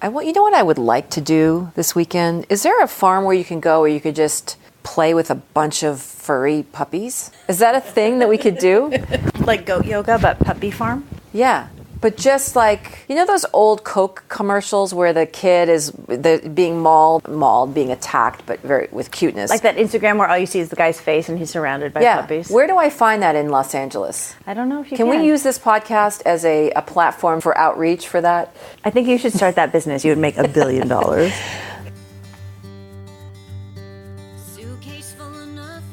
You know what I would like to do this weekend? Is there a farm where you can go where you could just play with a bunch of furry puppies? Is that a thing that we could do? Like goat yoga, but puppy farm? Yeah. But just like, you know those old Coke commercials where the kid is being mauled, being attacked, but with cuteness. Like that Instagram where all you see is the guy's face and he's surrounded by puppies. Where do I find that in Los Angeles? I don't know if you can. Can we use this podcast as a platform for outreach for that? I think you should start that business. You would make $1 billion.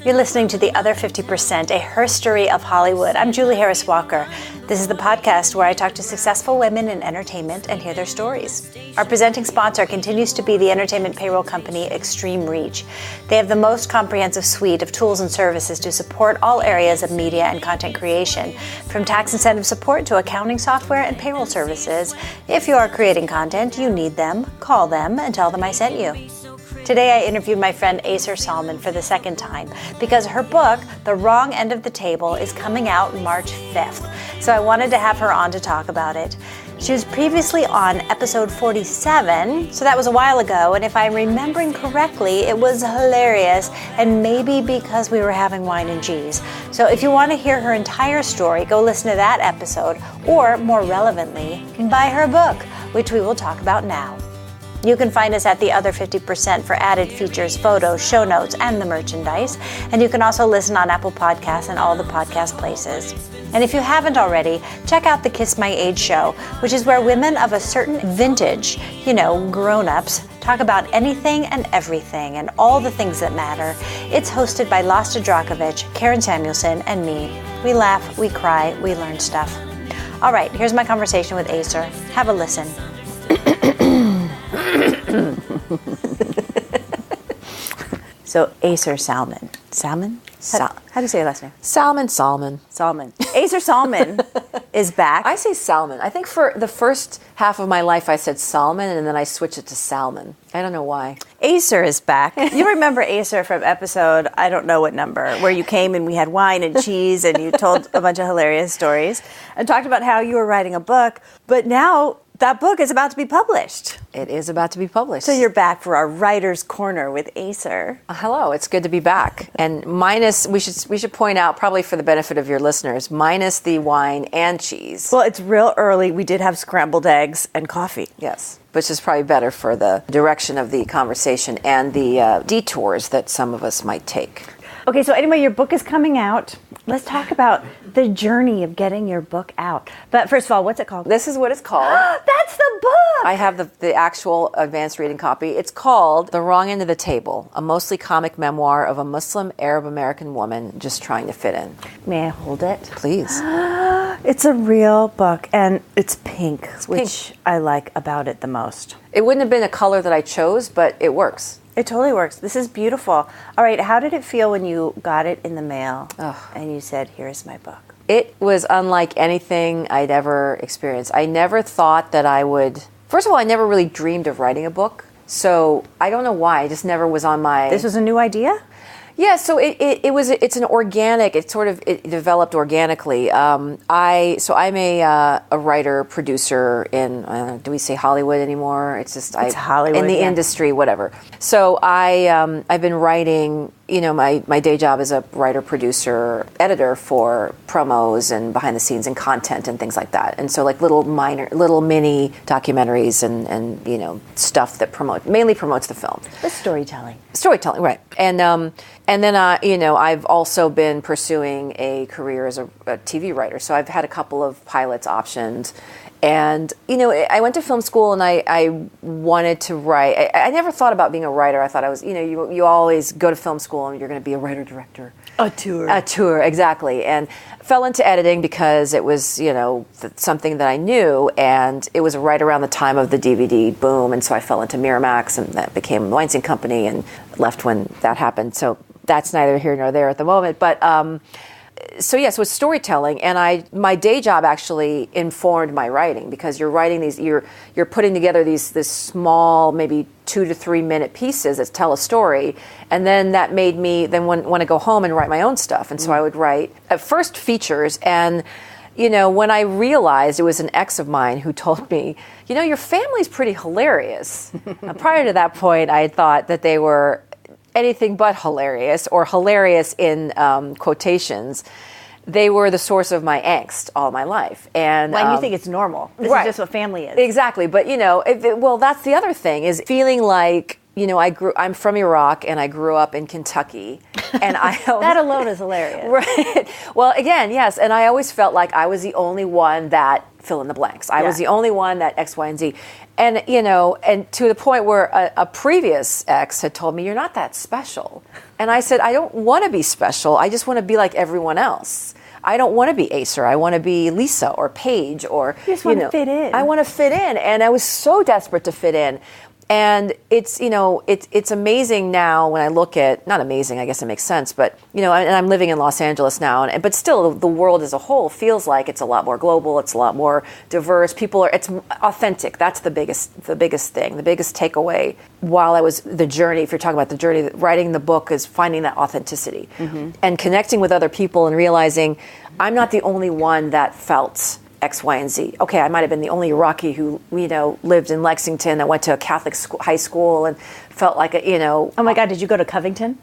You're listening to The Other 50%, a herstory of Hollywood. I'm Julie Harris Walker. This is the podcast where I talk to successful women in entertainment and hear their stories. Our presenting sponsor continues to be the entertainment payroll company Extreme Reach. They have the most comprehensive suite of tools and services to support all areas of media and content creation, from tax incentive support to accounting software and payroll services. If you are creating content, you need them, call them and tell them I sent you. Today I interviewed my friend Ayser Salman for the second time because her book, The Wrong End of the Table, is coming out March 5th. So I wanted to have her on to talk about it. She was previously on episode 47, so that was a while ago, and if I'm remembering correctly, it was hilarious, and maybe because we were having wine and cheese. So if you want to hear her entire story, go listen to that episode, or more relevantly, buy her book, which we will talk about now. You can find us at The Other 50% for added features, photos, show notes, and the merchandise. And you can also listen on Apple Podcasts and all the podcast places. And if you haven't already, check out the Kiss My Age show, which is where women of a certain vintage, grown-ups, talk about anything and everything and all the things that matter. It's hosted by Lasta Drakovic, Karen Samuelson, and me. We laugh, we cry, we learn stuff. All right, here's my conversation with Ayser. Have a listen. So Ayser Salman. Salman? How do you say your last name? Salman. Ayser Salman is back. I say Salman. I think for the first half of my life I said Salman, and then I switched it to Salman. I don't know why. Ayser is back. You remember Ayser from episode, I don't know what number, where you came and we had wine and cheese and you told a bunch of hilarious stories and talked about how you were writing a book, but now that book is about to be published. It is about to be published. So you're back for our Writer's Corner with Ayser. Hello, it's good to be back. And minus, we should point out, probably for the benefit of your listeners, minus the wine and cheese. Well, it's real early. We did have scrambled eggs and coffee. Yes, which is probably better for the direction of the conversation and the detours that some of us might take. Okay, so anyway, your book is coming out. Let's talk about the journey of getting your book out. But first of all, what's it called? This is what it's called. That's the book! I have the actual advanced reading copy. It's called The Wrong End of the Table, a mostly comic memoir of a Muslim Arab-American woman just trying to fit in. May I hold it? Please. It's a real book, and it's pink, which I like about it the most. It wouldn't have been a color that I chose, but it works. It totally works. This is beautiful. All right, how did it feel when you got it in the mail and you said, here's my book? It was unlike anything I'd ever experienced. I never thought that I would... First of all, I never really dreamed of writing a book. So I don't know why. It just never was on my... This was a new idea? Yeah, so it's an organic. It developed organically. I'm a writer producer in do we say Hollywood anymore? It's Hollywood in the industry, whatever. So I've been writing. My day job is a writer, producer, editor for promos and behind the scenes and content and things like that. And so like little mini documentaries and stuff that mainly promotes the film. The storytelling. Storytelling, right. And then I've also been pursuing a career as a TV writer. So I've had a couple of pilots optioned. And, I went to film school and I wanted to write. I never thought about being a writer. I thought I was, you always go to film school and you're going to be a writer-director. A tour, exactly. And fell into editing because it was, something that I knew. And it was right around the time of the DVD boom. And so I fell into Miramax and that became Weinstein Company and left when that happened. So that's neither here nor there at the moment. But so it's storytelling, and my day job actually informed my writing because you're writing these, you're putting together this small, maybe 2 to 3 minute pieces that tell a story, and then that made me then want to go home and write my own stuff, and so I would write at first features, and when I realized it was an ex of mine who told me, your family's pretty hilarious. Prior to that point, I thought that they were anything but hilarious, or hilarious in quotations. They were the source of my angst all my life. And when you think it's normal. This is just what family is. Exactly. But, that's the other thing, is feeling like, I'm from Iraq and I grew up in Kentucky. And that alone is hilarious. Right. Well, again, yes. And I always felt like I was the only one that fill in the blanks. I was the only one that X, Y, and Z. And, and to the point where a previous ex had told me, you're not that special. And I said, I don't want to be special. I just want to be like everyone else. I don't want to be Ayser. I want to be Lisa or Paige or, you just want to fit in. I want to fit in. And I was so desperate to fit in. And it's, it's amazing now when I look at, not amazing, I guess it makes sense, but, and I'm living in Los Angeles now, but still the world as a whole feels like it's a lot more global, it's a lot more diverse. It's authentic. That's the biggest thing, the biggest takeaway while I was the journey, if you're talking about the journey, writing the book is finding that authenticity and connecting with other people and realizing I'm not the only one that felt X, Y, and Z. Okay, I might have been the only Iraqi who, lived in Lexington, that went to a Catholic high school and felt like Oh my God, did you go to Covington?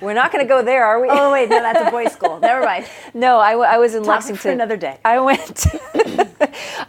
We're not going to go there, are we? Oh wait, no, that's a boys' school. Never mind. No, I was in Lexington. For another day. I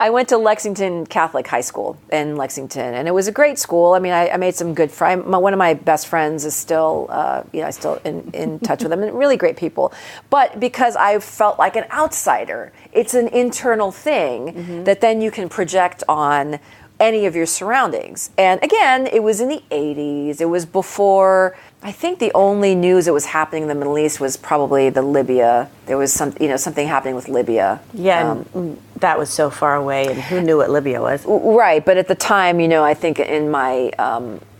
went to Lexington Catholic High School in Lexington, and it was a great school. I mean, I made some good friends. One of my best friends is still, I still in touch with them, and really great people. But because I felt like an outsider, it's an internal thing that then you can project on any of your surroundings. And again, it was in the 80s. It was before, I think the only news that was happening in the Middle East was probably the Libya. There was something happening with Libya. Yeah, and that was so far away, and who knew what Libya was? Right, but at the time, I think in my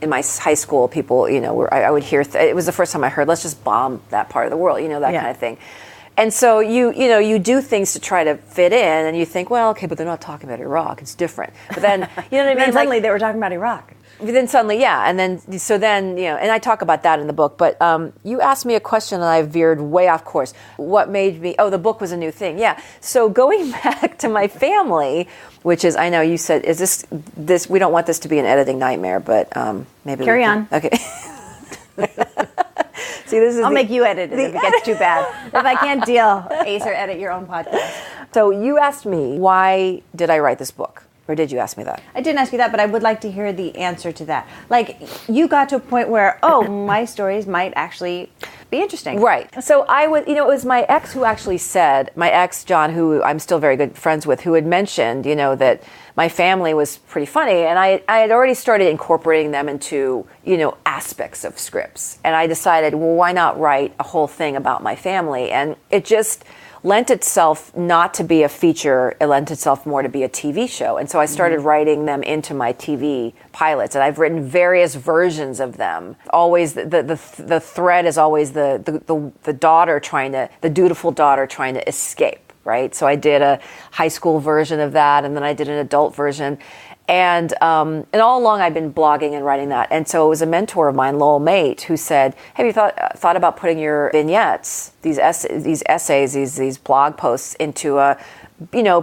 high school, people, I would hear, it was the first time I heard, let's just bomb that part of the world, that kind of thing. And so you do things to try to fit in, and you think, well, okay, but they're not talking about Iraq. It's different. But then, you know what I mean? Then suddenly they were talking about Iraq. Then suddenly, yeah. And then, and I talk about that in the book. But you asked me a question, and I veered way off course. What made me, the book was a new thing. Yeah. So going back to my family, which is, I know you said, is this, we don't want this to be an editing nightmare, but maybe Carry on. Okay. See, I'll make you edit it if it gets too bad. If I can't deal, Ayser, edit your own podcast. So you asked me, why did I write this book? Or did you ask me that? I didn't ask you that, but I would like to hear the answer to that. Like, you got to a point where, my stories might actually be interesting. Right. So it was my ex who actually said, my ex, John, who I'm still very good friends with, who had mentioned, that my family was pretty funny. And I had already started incorporating them into, aspects of scripts. And I decided, well, why not write a whole thing about my family? And it just lent itself not to be a feature, it lent itself more to be a TV show. And so I started writing them into my TV pilots, and I've written various versions of them. Always the thread is always the daughter the dutiful daughter trying to escape, right? So I did a high school version of that, and then I did an adult version. And all along I've been blogging and writing that. And so it was a mentor of mine, Lowell Mate, who said, have you thought about putting your vignettes, these essays, these blog posts into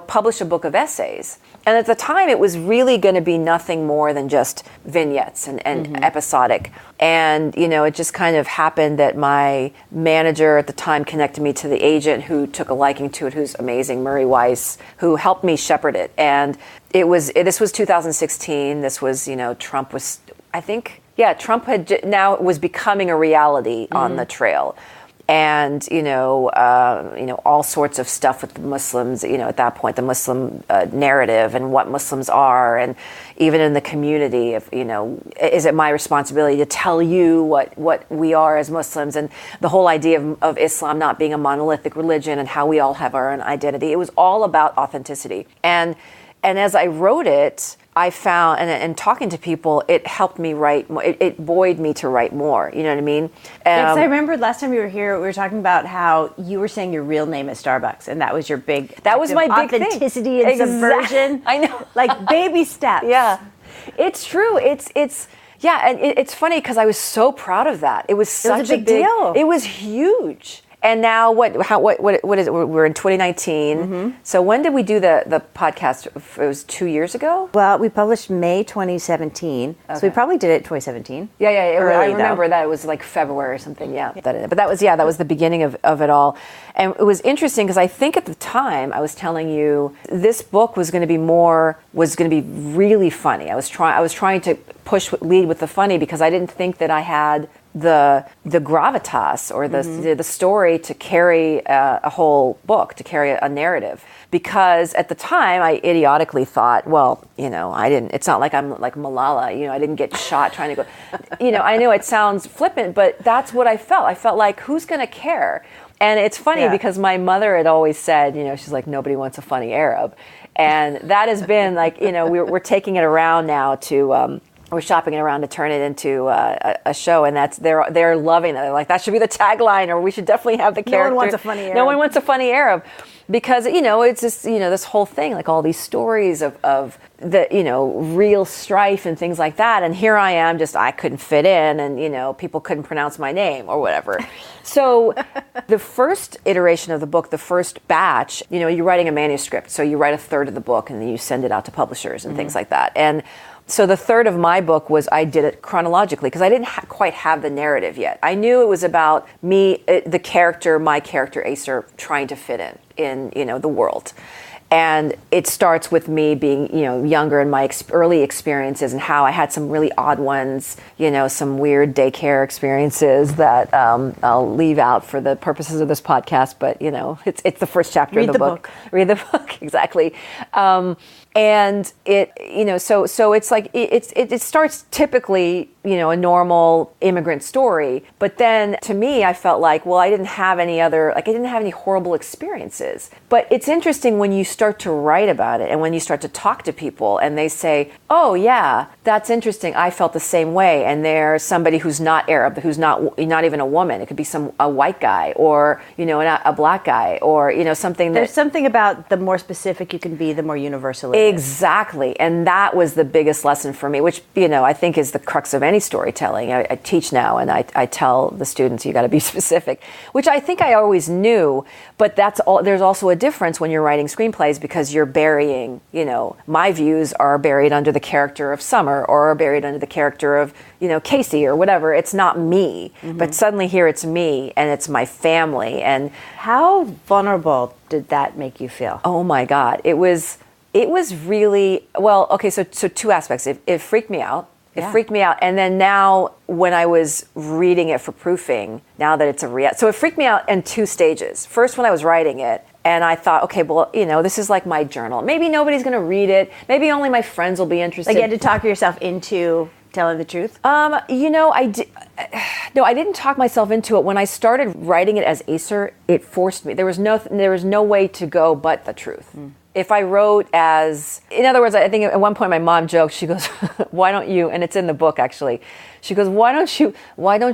publish a book of essays? And at the time, it was really going to be nothing more than just vignettes and episodic. And, it just kind of happened that my manager at the time connected me to the agent who took a liking to it, who's amazing, Murray Weiss, who helped me shepherd it. And this was 2016. This was, Trump was, I think, Trump was becoming a reality on the trail. And, all sorts of stuff with the Muslims, at that point, the Muslim narrative and what Muslims are. And even in the community, is it my responsibility to tell you what we are as Muslims? And the whole idea of Islam not being a monolithic religion and how we all have our own identity. It was all about authenticity. And as I wrote it, I found, and talking to people, it helped me write more. It buoyed me to write more. You know what I mean? Because I remember last time you were here, we were talking about how you were saying your real name at Starbucks, and that was your big. That was my big authenticity and subversion. I know, like baby steps. Yeah, it's true. It's and it's funny because I was so proud of that. It was such a big deal. It was huge. And now what is it? We're in 2019. So when did we do the podcast? It was 2 years ago? Well, we published May 2017. Okay. So we probably did it in 2017. Yeah. I remember that it was like February or something. Yeah. But that was the beginning of it all. And it was interesting because I think at the time I was telling you this book was going to be really funny. I was trying to lead with the funny because I didn't think that I had the gravitas or the story to carry a whole book, to carry a narrative. Because at the time I idiotically thought, well, it's not like I'm like Malala, I didn't get shot trying to go, I know it sounds flippant, but that's what I felt. I felt like, who's going to care? And it's funny because my mother had always said, she's like, nobody wants a funny Arab. And that has been like, we're taking it around now to, we're shopping it around to turn it into a show, and they're loving it. They're like, that should be the tagline, or we should definitely have the character. No one wants a funny Arab. No one wants a funny Arab, because it's just this whole thing, like all these stories of the real strife and things like that. And here I am, I couldn't fit in, and people couldn't pronounce my name or whatever. So the first iteration of the book, the first batch, you're writing a manuscript, so you write a third of the book, and then you send it out to publishers and things like that. And so the third of my book was, I did it chronologically because I didn't quite have the narrative yet. I knew it was about me, my character Ayser, trying to fit in the world. And it starts with me being, younger and my early experiences and how I had some really odd ones, some weird daycare experiences that I'll leave out for the purposes of this podcast. But, it's the first chapter of the book. Read the book, exactly. And it, so it's like, it starts typically, a normal immigrant story. But then to me, I felt like, well, I didn't have any horrible experiences. But it's interesting when you start to write about it and when you start to talk to people and they say, oh yeah, that's interesting. I felt the same way. And there's somebody who's not Arab, who's not even a woman. It could be a white guy or, a black guy or, something that... There's something about the more specific you can be, the more universal it is. Exactly. And that was the biggest lesson for me, which, I think is the crux of any storytelling. I teach now and I tell the students, you got to be specific, which I think I always knew, but there's also a difference when you're writing screenplays because you're burying, my views are buried under the character of Summer or are buried under the character of, Casey or whatever. It's not me, but suddenly here it's me and it's my family. And how vulnerable did that make you feel? Oh my God. It was really, well, okay, so two aspects. It freaked me out. It freaked me out. And then now when I was reading it for proofing, now that it's so it freaked me out in two stages. First, when I was writing it, and I thought, okay, well, this is like my journal. Maybe nobody's going to read it. Maybe only my friends will be interested. Like you had to talk yourself into telling the truth? I didn't talk myself into it. When I started writing it as Ayser, it forced me. There was no way to go but the truth. If I wrote in other words, I think at one point my mom joked, she goes, why don't you, and it's in the book actually, she goes, why don't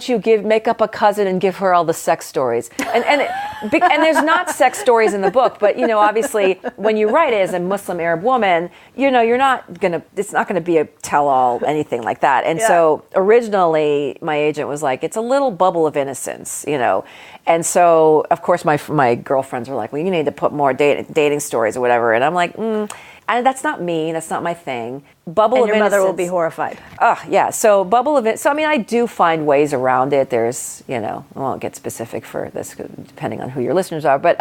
you make up a cousin and give her all the sex stories? And there's not sex stories in the book, but obviously when you write it as a Muslim Arab woman, it's not gonna be a tell-all, anything like that. And so originally my agent was like, it's a little bubble of innocence, And so of course my girlfriends were like, well, you need to put more dating stories or whatever. And I'm like, and that's not me. That's not my thing. Bubble of innocence. And your mother will be horrified. Oh, yeah. So bubble of it. So, I do find ways around it. There's, I won't get specific for this depending on who your listeners are. But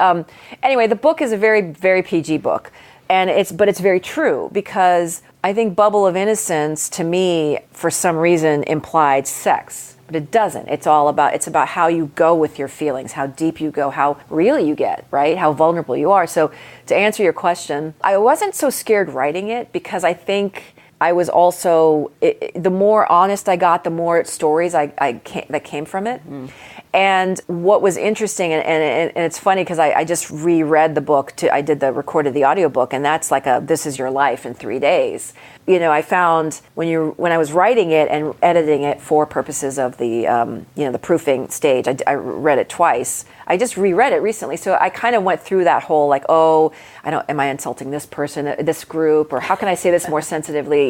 anyway, the book is a very, very PG book. But it's very true because I think bubble of innocence to me, for some reason, implied sex. But it doesn't. It's about how you go with your feelings, how deep you go, how real you get, right? How vulnerable you are. So to answer your question, I wasn't so scared writing it because I think I was also, the more honest I got, the more stories that came from it. And what was interesting, and it's funny because I just reread the book. I recorded the audiobook, and that's like This Is Your Life in 3 days. I found when I was writing it and editing it for purposes of the the proofing stage, I read it twice. I just reread it recently, so I kind of went through that whole like, am I insulting this person, this group, or how can I say this more sensitively?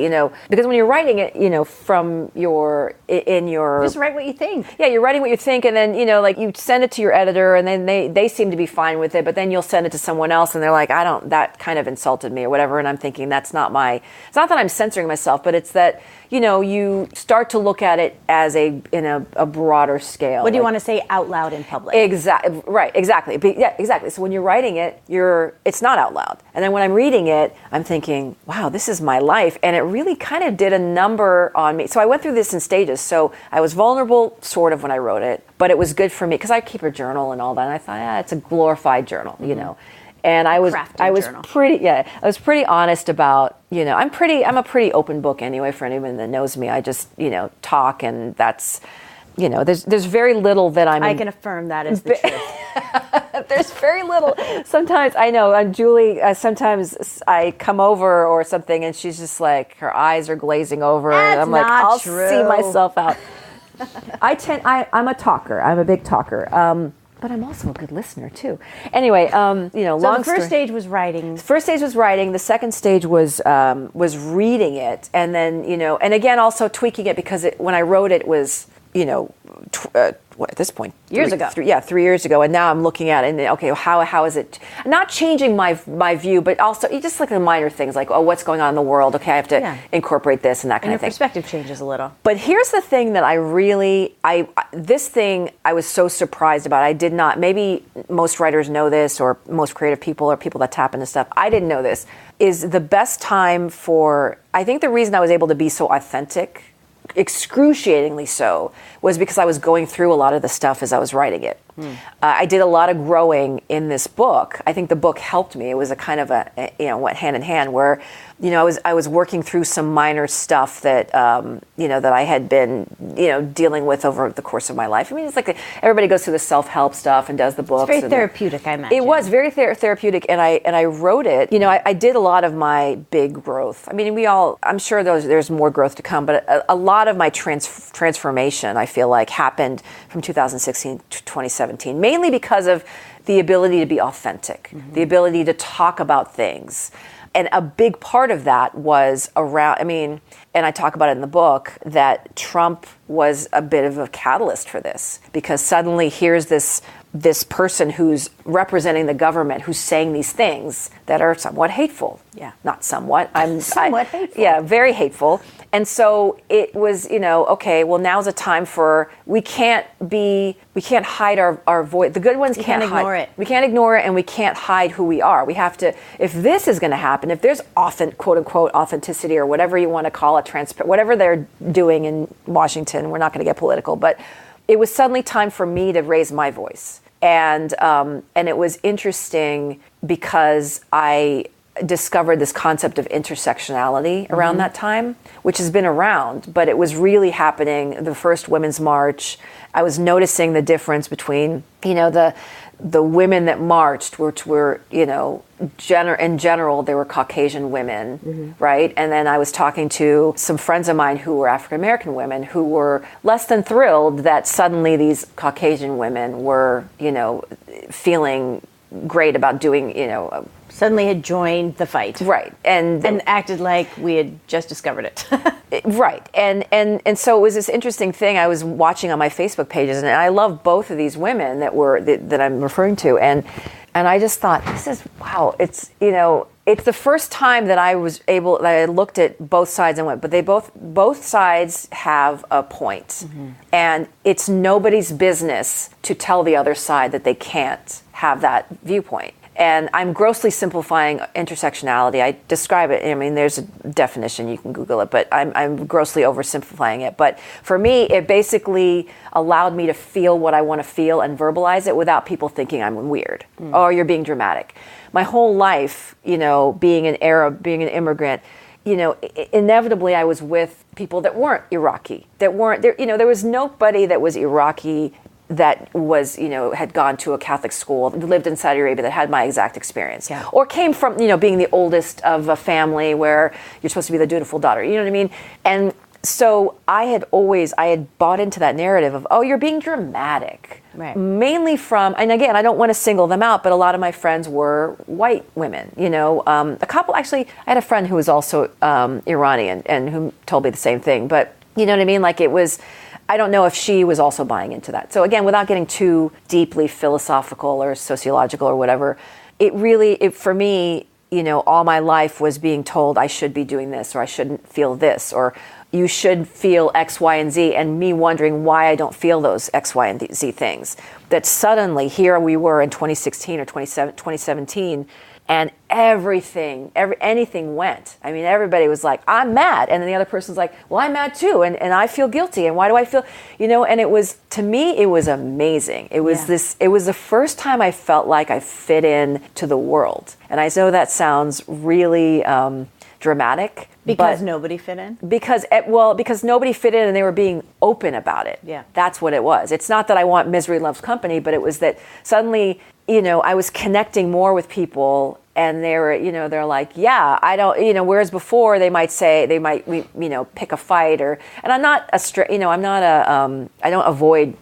Because when you're writing it, from your just write what you think. Yeah, you're writing what you think, and then then, like you send it to your editor and then they seem to be fine with it, but then you'll send it to someone else and they're like, that kind of insulted me or whatever. And I'm thinking it's not that I'm censoring myself, but it's that, you start to look at it as in a broader scale. What do you want to say out loud in public? Exactly. Right. Exactly. Yeah, exactly. So when you're writing it, it's not out loud. And then when I'm reading it, I'm thinking, wow, this is my life. And it really kind of did a number on me. So I went through this in stages. So I was vulnerable sort of when I wrote it, but it was good for me because I keep a journal and all that. And I thought, it's a glorified journal, And I was pretty honest about, I'm a pretty open book anyway for anyone that knows me. I just, talk, and that's, there's very little that I can affirm that is the truth. There's very little. Sometimes I know, Julie, sometimes I come over or something and she's just like, her eyes are glazing over. That's and I'm like, I'll true. see myself out. I'm a talker. I'm a big talker. But I'm also a good listener too. Anyway, So the first stage was writing. The first stage was writing. The second stage was reading it, and then and again also tweaking it because when I wrote it was at this point years ago. 3 years ago, and now I'm looking at it and okay, how is it not changing my view, but also just like the minor things like what's going on in the world. Okay, I have to incorporate this and that kind of thing. Your perspective changes a little. But here's the thing that I was so surprised about. I did not. Maybe most writers know this, or most creative people, or people that tap into stuff. I didn't know this. Is the best time for. I think the reason I was able to be so authentic, excruciatingly so, was because I was going through a lot of the stuff as I was writing it. I did a lot of growing in this book. I think the book helped me. It was a kind of went hand in hand where, I was working through some minor stuff that, that I had been, dealing with over the course of my life. I mean, it's like everybody goes through the self-help stuff and does the books. It's very therapeutic, I imagine. It was very therapeutic, and I wrote it. I did a lot of my big growth. I mean, I'm sure there's more growth to come, but a lot of my transformation, I feel like, happened from 2016 to 2017, mainly because of the ability to be authentic, the ability to talk about things. And a big part of that was around, and I talk about it in the book, that Trump was a bit of a catalyst for this, because suddenly here's this person who's representing the government who's saying these things that are somewhat hateful. Yeah. Not somewhat. Somewhat hateful. Yeah, very hateful. And so it was, okay, well, now's a time for, we can't hide our voice. The good ones can't ignore it. We can't ignore it, and we can't hide who we are. We have to, if this is going to happen, if there's quote unquote authenticity, or whatever you want to call it, whatever they're doing in Washington, we're not going to get political, but it was suddenly time for me to raise my voice. And it was interesting because I discovered this concept of intersectionality around that time, which has been around, but it was really happening. The first Women's March, I was noticing the difference between, the women that marched, which were, in general, they were Caucasian women, right? And then I was talking to some friends of mine who were African-American women who were less than thrilled that suddenly these Caucasian women were, feeling great about doing, suddenly had joined the fight. Right. And acted like we had just discovered it. Right. And so it was this interesting thing I was watching on my Facebook pages, and I love both of these women that I'm referring to. And I just thought, this is, wow, it's the first time that I looked at both sides and went, but they both sides have a point. And it's nobody's business to tell the other side that they can't have that viewpoint. And I'm grossly simplifying intersectionality. I describe it, there's a definition, you can Google it, but I'm grossly oversimplifying it. But for me, it basically allowed me to feel what I want to feel and verbalize it without people thinking I'm weird or you're being dramatic. My whole life, being an Arab, being an immigrant, inevitably I was with people that weren't Iraqi, that weren't there. There was nobody that was Iraqi that was, had gone to a Catholic school, lived in Saudi Arabia, that had my exact experience. Yeah. Or came from, being the oldest of a family where you're supposed to be the dutiful daughter. You know what I mean? And so I had bought into that narrative of, oh, you're being dramatic. Right. Mainly from, and again, I don't want to single them out, but a lot of my friends were white women. A couple, actually, I had a friend who was also Iranian and who told me the same thing. But you know what I mean? Like it was, I don't know if she was also buying into that. So again, without getting too deeply philosophical or sociological or whatever, for me, all my life was being told I should be doing this, or I shouldn't feel this, or you should feel X, Y, and Z, and me wondering why I don't feel those X, Y, and Z things. That suddenly here we were in 2016 or 2017, and anything went. I mean, everybody was like, I'm mad. And then the other person's like, well, I'm mad too. And I feel guilty. And why do I feel, and it was, to me, it was amazing. It was it was the first time I felt like I fit in to the world. And I know that sounds really dramatic. Because nobody fit in? Because nobody fit in and they were being open about it. Yeah. That's what it was. It's not that I want misery loves company, but it was that suddenly, I was connecting more with people, and they were, they're like, yeah, I don't, whereas before they might pick a fight, and I'm not I don't avoid,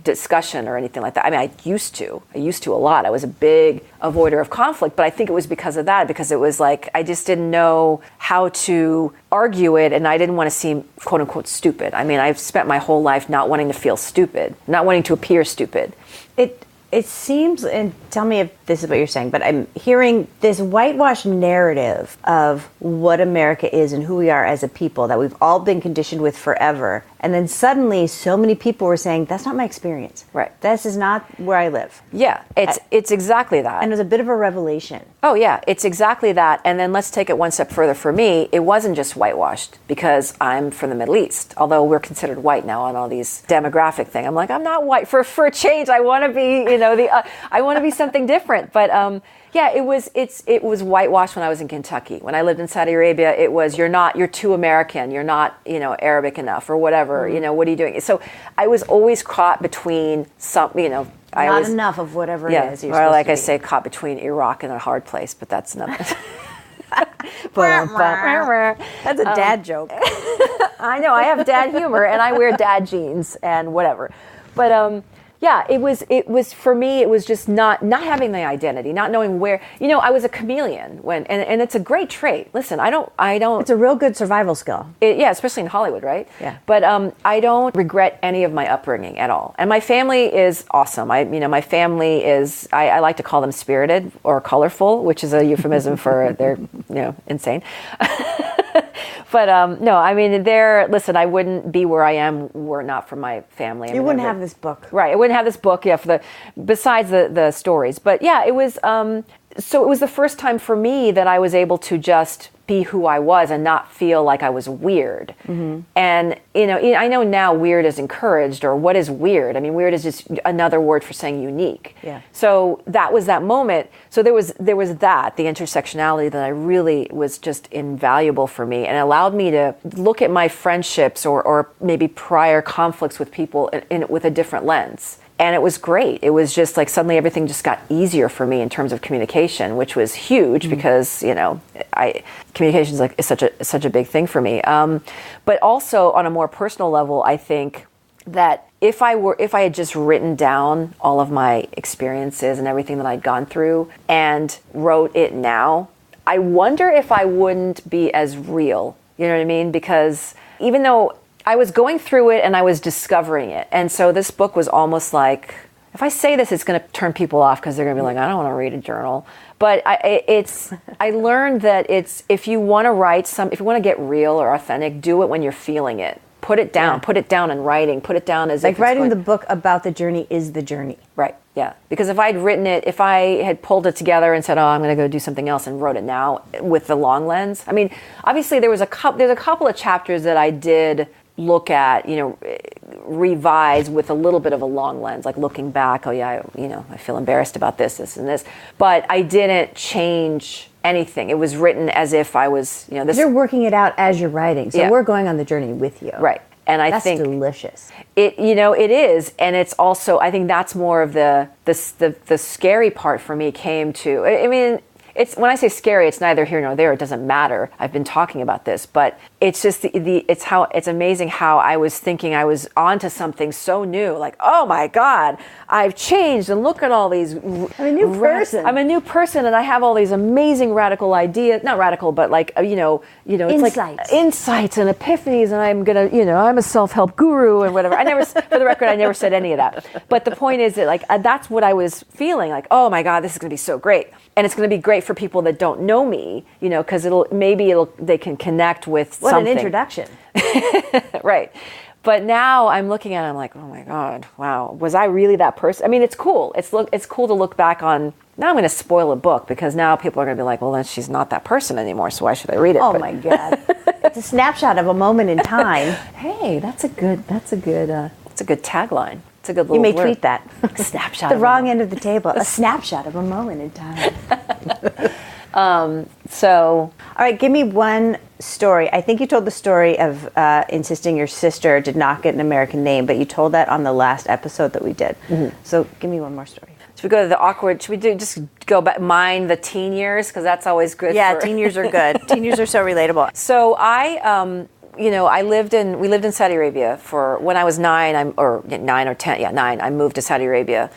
discussion or anything like that. I mean, I used to a lot. I was a big avoider of conflict, but I think it was because of that, because it was like, I just didn't know how to argue it, and I didn't want to seem quote unquote stupid. I mean, I've spent my whole life not wanting to feel stupid, not wanting to appear stupid. It seems, and tell me if this is what you're saying, but I'm hearing this whitewashed narrative of what America is and who we are as a people that we've all been conditioned with forever. And then suddenly so many people were saying, that's not my experience. Right. This is not where I live. Yeah, it's exactly that. And it was a bit of a revelation. Oh yeah, it's exactly that. And then let's take it one step further. For me, it wasn't just whitewashed because I'm from the Middle East, although we're considered white now on all these demographic thing. I'm like, I'm not white. For a change, I want to be, I want to be something different. But yeah, it was whitewashed when I was in Kentucky. When I lived in Saudi Arabia, it was, you're too American, you're not, Arabic enough or whatever, what are you doing? So I was always caught between not enough of whatever it is. Or like I say, caught between Iraq and a hard place, but that's not. That's a dad joke. I know, I have dad humor and I wear dad jeans and whatever. But yeah, it was for me, it was just not having the identity, not knowing where, I was a chameleon and it's a great trait. Listen, I don't. It's a real good survival skill. Yeah, especially in Hollywood, right? Yeah. But I don't regret any of my upbringing at all. And my family is awesome. My family is, I like to call them spirited or colorful, which is a euphemism for they're, insane. But no, I mean, listen, I wouldn't be where I am were it not for my family. You wouldn't have this book. Right, I wouldn't have this book, besides the stories. But yeah, it was, so it was the first time for me that I was able to just be who I was and not feel like I was weird. Mm-hmm. And, I know now weird is encouraged, or what is weird? I mean, weird is just another word for saying unique. Yeah. So that was that moment. So there was that, the intersectionality that I really was just invaluable for me, and allowed me to look at my friendships or maybe prior conflicts with people with a different lens. And it was great. It was just like suddenly everything just got easier for me in terms of communication, which was huge because, communication is such a big thing for me. But also on a more personal level, I think that if I had just written down all of my experiences and everything that I'd gone through and wrote it now, I wonder if I wouldn't be as real. You know what I mean? Because even though I was going through it and I was discovering it. And so this book was almost like, if I say this, it's going to turn people off because they're going to be like, I don't want to read a journal. But I learned that if you want to write if you want to get real or authentic, do it when you're feeling it. Put it down. Yeah. Put it down in writing. Put it down as like writing the book about the journey is the journey. Right. Yeah. Because if I'd written it, if I had pulled it together and said, "Oh, I'm going to go do something else," and wrote it now with the long lens. I mean, obviously there's a couple of chapters that I did look at, revise with a little bit of a long lens, like looking back. Oh yeah, I feel embarrassed about this, and this. But I didn't change anything. It was written as if I was, this. You're working it out as you're writing, so we're going on the journey with you. Right. And I think that's delicious. It is, and it's also, I think that's more of the scary part for me came to. I mean, it's when I say scary, it's neither here nor there. It doesn't matter. I've been talking about this, but it's just it's amazing how I was thinking I was onto something so new. Like, oh my God, I've changed, and look at all these. I'm a new person. I'm a new person, and I have all these amazing radical ideas. Not radical, but like it's like insights and epiphanies, and I'm gonna, I'm a self-help guru and whatever. I never, for the record, I never said any of that. But the point is that like that's what I was feeling. Like, oh my God, this is gonna be so great. And it's going to be great for people that don't know me, because they can connect with something. What an introduction. Right. But now I'm looking at it, I'm like, oh my God, wow. Was I really that person? I mean, it's cool. It's cool to look back on. Now I'm going to spoil a book because now people are going to be like, well, then she's not that person anymore, so why should I read it? Oh my God. It's a snapshot of a moment in time. Hey, that's a good tagline. It's a good little You may blurb. tweet that. Snapshot. The wrong end of the table. A snapshot of a moment in time. So, all right, give me one story. I think you told the story of insisting your sister did not get an American name, but you told that on the last episode that we did. Mm-hmm. So give me one more story. Should we go to the awkward? Should we just go back, mind the teen years? Because that's always good. Yeah, teen years are good. Teen years are so relatable. So we lived in Saudi Arabia for when I was 9 or 10. I moved to Saudi Arabia.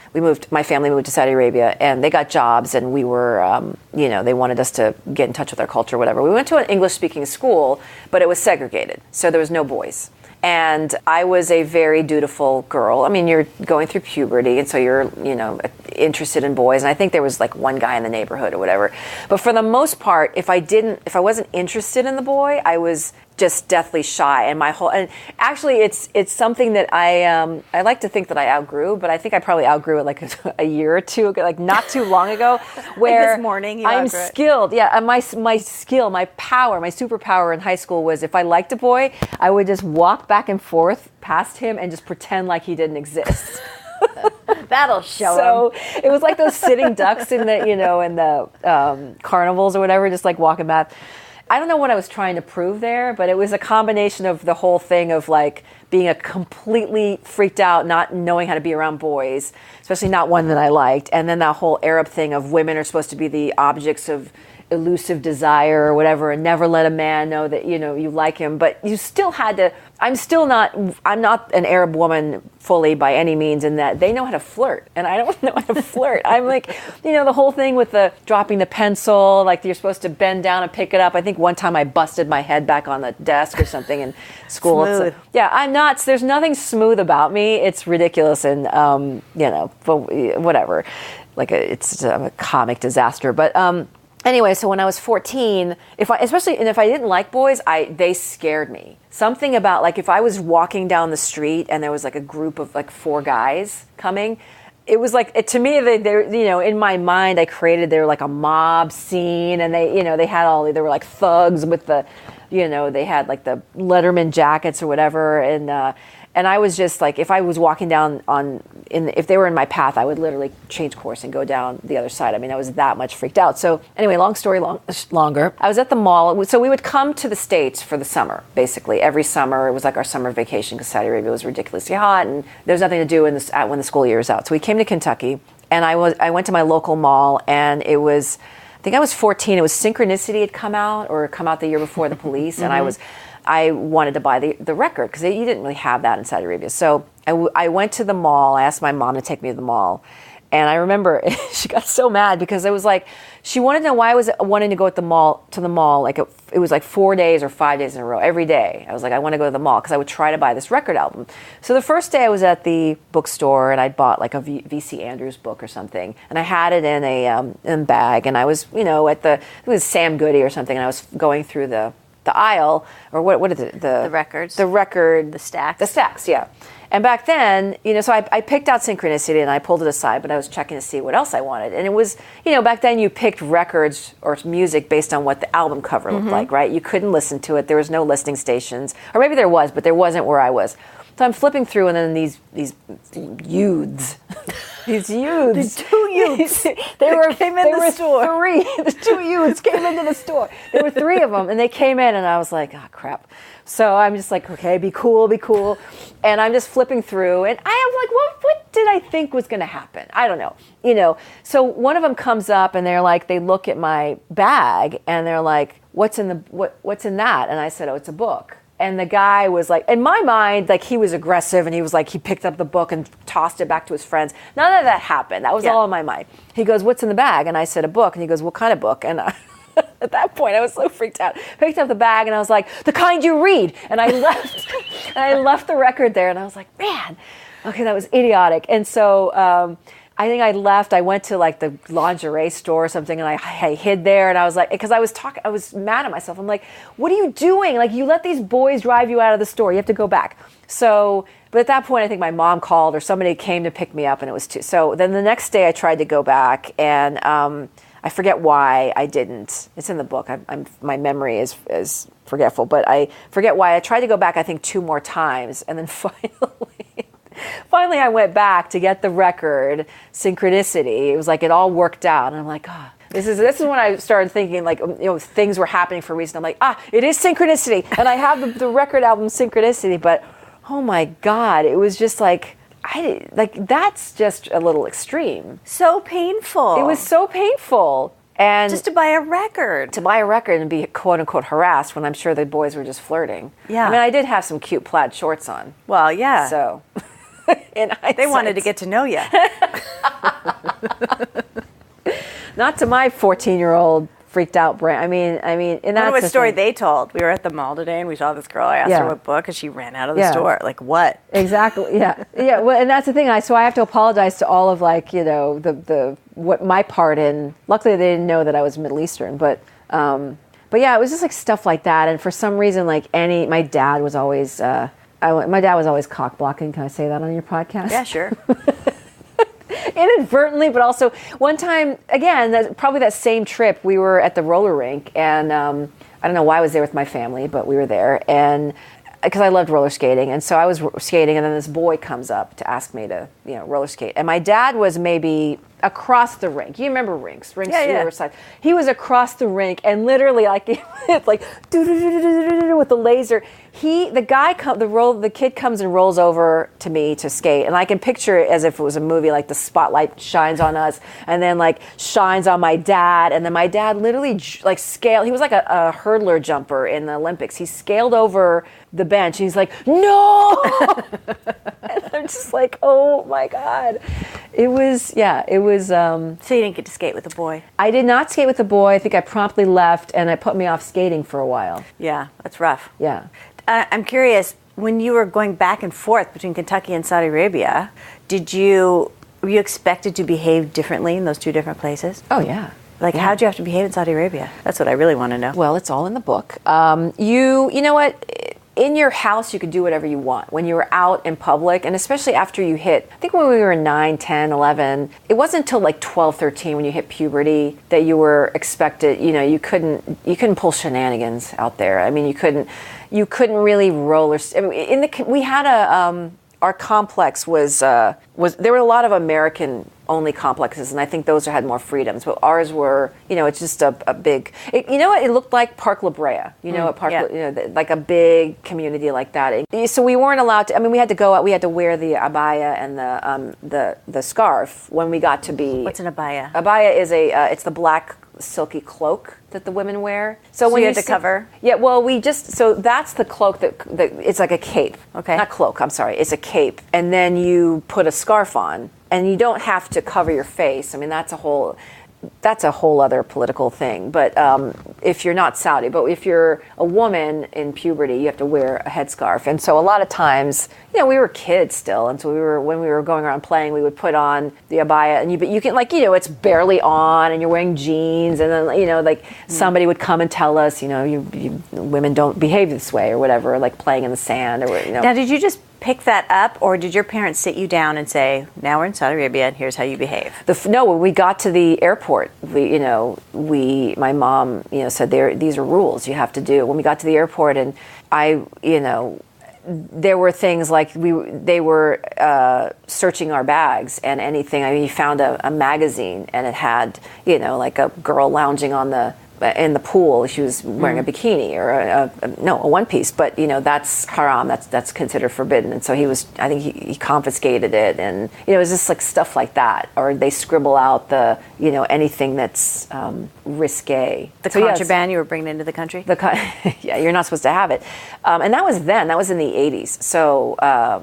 My family moved to Saudi Arabia, and they got jobs, and we were, they wanted us to get in touch with our culture, whatever. We went to an English-speaking school, but it was segregated, so there was no boys. And I was a very dutiful girl. I mean, you're going through puberty, and so you're, interested in boys. And I think there was like one guy in the neighborhood or whatever. But for the most part, if I wasn't interested in the boy, I was just deathly shy. And actually, it's something that I like to think that I outgrew, but I think I probably outgrew it like a year or two ago, like not too long ago. Where like this morning, I'm skilled. Yeah, and my skill, my power, my superpower in high school was if I liked a boy, I would just walk back and forth past him and just pretend like he didn't exist. That'll show him. So it was like those sitting ducks in the carnivals or whatever, just like walking back. I don't know what I was trying to prove there, but it was a combination of the whole thing of like being a completely freaked out, not knowing how to be around boys, especially not one that I liked. And then that whole Arab thing of women are supposed to be the objects of elusive desire or whatever, and never let a man know that, you like him. But you still had to, I'm not an Arab woman fully by any means, in that they know how to flirt, and I don't know how to flirt. I'm like, the whole thing with the dropping the pencil, like you're supposed to bend down and pick it up. I think one time I busted my head back on the desk or something in school. Smooth. Yeah, I'm not, there's nothing smooth about me. It's ridiculous, and, but whatever. Like it's a comic disaster. But, anyway, so when I was 14, if I didn't like boys, they scared me. Something about like if I was walking down the street and there was like a group of like 4 guys coming, it was like to me they in my mind I created they were like a mob scene, and they were like thugs with the they had like the Letterman jackets or whatever, and I was just like, if I was walking down if they were in my path, I would literally change course and go down the other side. I mean, I was that much freaked out. So anyway, long story longer. I was at the mall. So we would come to the States for the summer, basically. Every summer, it was like our summer vacation because Saudi Arabia was ridiculously hot, and there was nothing to do when the school year was out. So we came to Kentucky, and I went to my local mall, and it was, I think I was 14. It was Synchronicity had come out the year before, The Police, and I wanted to buy the record because you didn't really have that in Saudi Arabia. So I went to the mall. I asked my mom to take me to the mall. And I remember she got so mad because it was like, she wanted to know why I was wanting to go to the mall. Like it was like 4 days or 5 days in a row, every day. I was like, I want to go to the mall because I would try to buy this record album. So the first day I was at the bookstore, and I bought like a V.C. Andrews book or something. And I had it in a bag. And I was, it was Sam Goody or something. And I was going through the aisle, or what is it? The records. The record. The stacks. The stacks, yeah. And back then, so I picked out Synchronicity and I pulled it aside, but I was checking to see what else I wanted. And it was, back then you picked records or music based on what the album cover looked like, right? You couldn't listen to it. There was no listening stations. Or maybe there was, but there wasn't where I was. So I'm flipping through, and then these youths. These youths. The 2 youths. Came in the store. 3. The 2 youths came into the store. There were 3 of them, and they came in, and I was like, oh, crap. So I'm just like, okay, be cool. And I'm just flipping through, and I am like, what did I think was going to happen? I don't know. So one of them comes up and they're like, they look at my bag and they're like, what's in that? And I said, oh, it's a book. And the guy was like, in my mind, like he was aggressive and he was like, he picked up the book and tossed it back to his friends. None of that happened. That was all in my mind. He goes, what's in the bag? And I said, a book. And he goes, what kind of book? And at that point, I was so freaked out. Picked up the bag and I was like, the kind you read. And I left, and I left the record there. And I was like, man, okay, that was idiotic. And so I think I left. I went to like the lingerie store or something, and I hid there. And I was like, because I was mad at myself. I'm like, what are you doing? Like, you let these boys drive you out of the store. You have to go back. So, but at that point, I think my mom called or somebody came to pick me up, and it was too. So then the next day, I tried to go back, and I forget why I didn't. It's in the book. My memory is forgetful, but I forget why. I tried to go back, I think, 2 more times, and then finally I went back to get the record, Synchronicity. It was like it all worked out, and I'm like, this is when I started thinking like, things were happening for a reason. I'm like, it is Synchronicity, and I have the record album Synchronicity, but oh my God, it was just like, that's just a little extreme. So painful. It was so painful. And just to buy a record. To buy a record and be quote unquote harassed when I'm sure the boys were just flirting. Yeah. I mean, I did have some cute plaid shorts on. Well, yeah. So they wanted to get to know you. Not to my 14-year-old freaked out brain. I mean, and that's what story they told. We were at the mall today and we saw this girl. I asked her what book, and she ran out of the store. Like, what? Exactly. Yeah. Yeah. Well, and that's the thing. So I have to apologize to all of what my part in. Luckily, they didn't know that I was Middle Eastern, but yeah, it was just like stuff like that. And for some reason, like my dad was always cock blocking. Can I say that on your podcast? Yeah, sure. Inadvertently, but also one time, again, probably that same trip, we were at the roller rink, and I don't know why I was there with my family, but we were there, and because I loved roller skating, and so I was skating, and then this boy comes up to ask me to, roller skate, and my dad was maybe across the rink. You remember rinks yeah. Riverside. He was across the rink, and literally, like, it's like with the laser. The kid comes and rolls over to me to skate, and I can picture it as if it was a movie. Like the spotlight shines on us, and then like shines on my dad, and then my dad literally like scaled. He was like a hurdler jumper in the Olympics. He scaled over the bench, and he's like, "No!" And I'm just like, "Oh my God!" It was. So you didn't get to skate with the boy? I did not skate with the boy. I think I promptly left, and it put me off skating for a while. Yeah, that's rough. Yeah. I'm curious, when you were going back and forth between Kentucky and Saudi Arabia, were you expected to behave differently in those 2 different places? Oh, yeah. Like, how'd you have to behave in Saudi Arabia? That's what I really want to know. Well, it's all in the book. You know what? In your house, you could do whatever you want. When you were out in public, and especially after you hit, I think when we were 9, 10, 11, it wasn't until like 12, 13 when you hit puberty that you were expected, you couldn't pull shenanigans out there. I mean, you couldn't really roller. I mean, we had our complex was there were a lot of American only complexes, and I think those had more freedoms, but ours were, it's just a big, it looked like Park La Brea, like a big community like that. So we weren't allowed to, we had to go out, we had to wear the abaya and the scarf when we got to be. What's an abaya? Abaya is it's the black silky cloak that the women wear. So when you had to cover? Yeah, well, that's the cloak that it's like a cape. Okay. Not cloak, I'm sorry, it's a cape. And then you put a scarf on, and you don't have to cover your face. I mean, that's a whole other political thing. But if you're not Saudi, but if you're a woman in puberty, you have to wear a headscarf. And so a lot of times, we were kids still, and so when we were going around playing, we would put on the abaya, and you can it's barely on, and you're wearing jeans, and then somebody would come and tell us, you women don't behave this way or whatever, like playing in the sand or Now, did you just pick that up, or did your parents sit you down and say, now we're in Saudi Arabia and here's how you behave? No, when we got to the airport, my mom, said these are rules you have to do. When we got to the airport, and there were things like they were searching our bags and anything. You found a magazine, and it had, like a girl lounging on the in the pool, she was wearing a bikini or a one piece, but that's haram. That's considered forbidden. And so I think he confiscated it, and it was just like stuff like that. Or they scribble out the anything that's risque. The contraband you were bringing into the country. Yeah, you're not supposed to have it. And that was then. That was in the 80s. So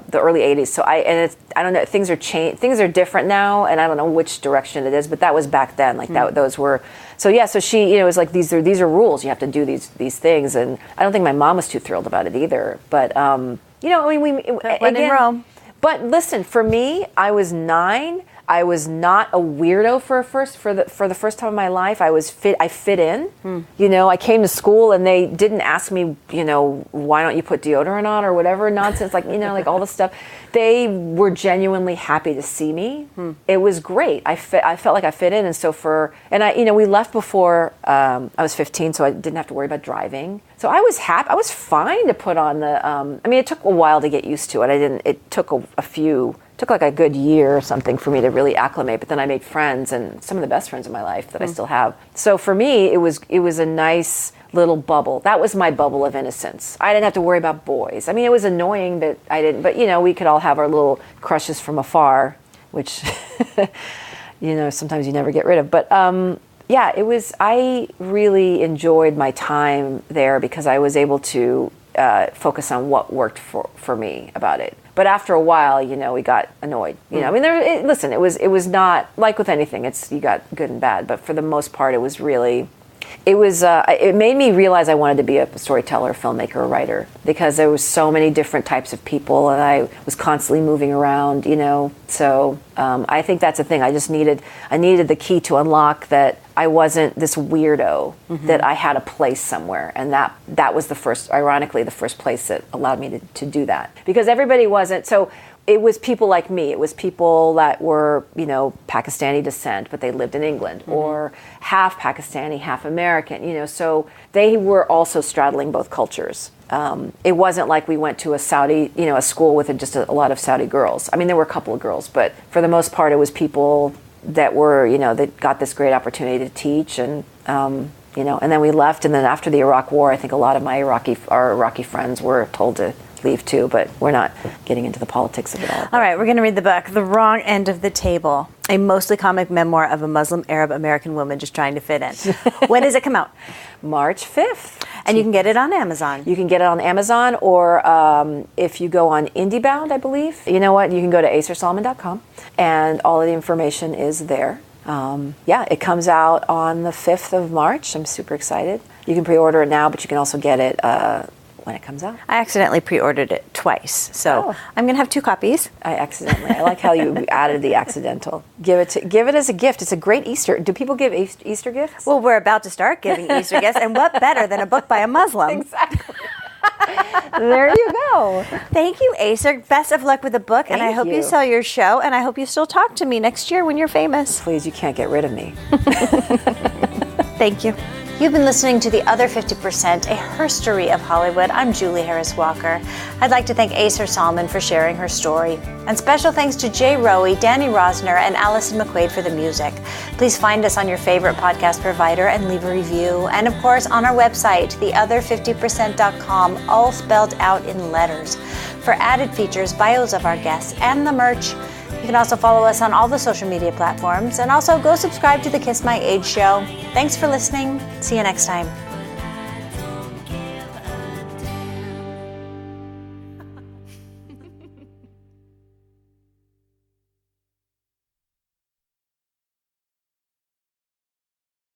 the early 80s. So I don't know. Things are different now, and I don't know which direction it is. But that was back then. Like those were. So yeah. So she, it was like these are rules. You have to do these things, and I don't think my mom was too thrilled about it either. But when in Rome. But listen, for me, I was 9. I was not a weirdo for the first time in my life. I fit in. I came to school and they didn't ask me, why don't you put deodorant on or whatever nonsense, like like all this stuff. They were genuinely happy to see me. It was great. I felt like I fit in, and so we left before I was 15, so I didn't have to worry about driving. So I was happy. I was fine to put on the. It took a while to get used to it. It took took like a good year or something for me to really acclimate, but then I made friends, and some of the best friends in my life that I still have. So for me, it was a nice little bubble. That was my bubble of innocence. I didn't have to worry about boys. It was annoying that I didn't, but we could all have our little crushes from afar, which sometimes you never get rid of. But I really enjoyed my time there because I was able to focus on what worked for me about it. But after a while, we got annoyed. It was not like with anything. You got good and bad, but for the most part, it made me realize I wanted to be a storyteller, filmmaker, or writer, because there was so many different types of people, and I was constantly moving around. So I think that's the thing. I needed the key to unlock that I wasn't this weirdo, that I had a place somewhere, and that was ironically the first place that allowed me to do that, because everybody wasn't. So it was people like me. It was people that were, Pakistani descent, but they lived in England, or half Pakistani, half American, so they were also straddling both cultures. It wasn't like we went to a Saudi, a school with just a lot of Saudi girls. There were a couple of girls, but for the most part, it was people that were, that got this great opportunity to teach, and and then we left, and then after the Iraq War, I think a lot of our Iraqi friends were told to leave too, but we're not getting into the politics of it all. All right, we're going to read the book, The Wrong End of the Table, a mostly comic memoir of a Muslim Arab American woman just trying to fit in. When does it come out? March 5th. And you can get it on Amazon. You can get it on Amazon, or if you go on IndieBound, I believe. You know what? You can go to aysersalman.com, and all of the information is there. It comes out on the 5th of March. I'm super excited. You can pre-order it now, but you can also get it when it comes out. I accidentally pre-ordered it twice, so I'm going to have 2 copies. I like how you added the accidental. Give it as a gift. It's a great Easter. Do people give Easter gifts? Well, we're about to start giving Easter gifts, and what better than a book by a Muslim? Exactly. There you go. Thank you, Ayser. Best of luck with the book, and I hope you sell your show, and I hope you still talk to me next year when you're famous. Please, you can't get rid of me. Thank you. You've been listening to The Other 50%, a herstory of Hollywood. I'm Julie Harris Walker. I'd like to thank Ayser Salman for sharing her story. And special thanks to Jay Rowe, Danny Rosner, and Allison McQuaid for the music. Please find us on your favorite podcast provider and leave a review. And of course, on our website, theother50percent.com, all spelled out in letters. For added features, bios of our guests, and the merch. You can also follow us on all the social media platforms, and also go subscribe to the Kiss My Age show. Thanks for listening. See you next time.